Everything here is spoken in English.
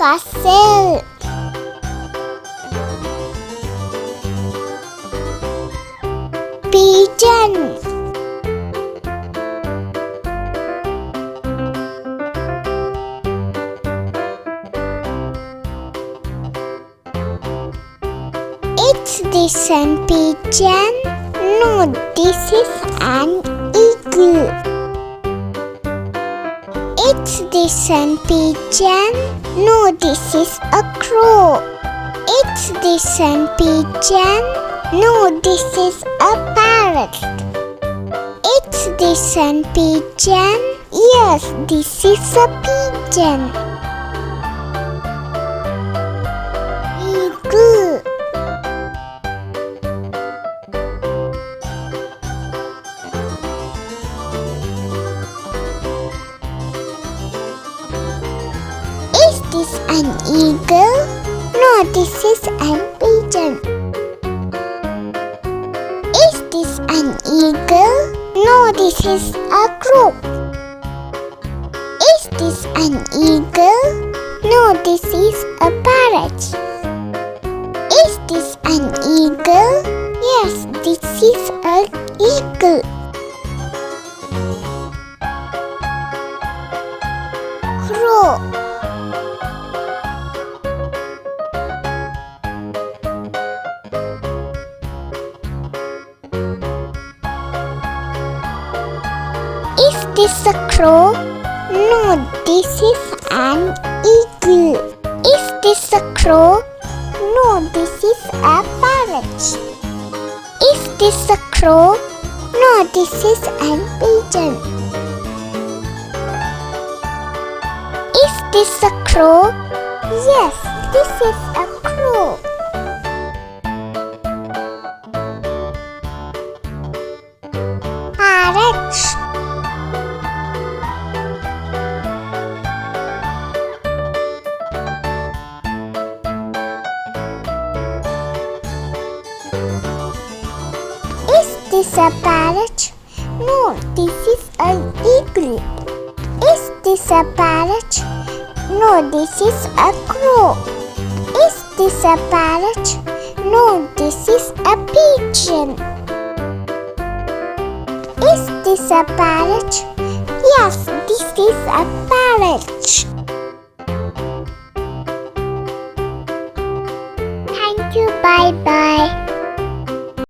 puzzle. Pigeon. It's this an pigeon? No, this is an eagle. It's this an pigeon? No, this is a crow. It's this an pigeon? No, this is a parrot. It's this an pigeon? Yes, this is a pigeon. Eagle. Is this an eagle? No, this is an pigeon. Is this an eagle? No, this is a crow. Is this an eagle? No, this is a parrot. Is this an eagle? Yes, this is an eagle. Crow. Is this a crow? No, this is an eagle. Is this a crow? No, this is a parrot. Is this a crow? No, this is a pigeon. Is this a crow? Yes, this is a crow. Parrot. Is this a parrot? No, this is an eagle. Is this a parrot? No, this is a crow. Is this a parrot? No, this is a pigeon. Is this a parrot? Yes, this is a parrot. Thank you. Bye bye.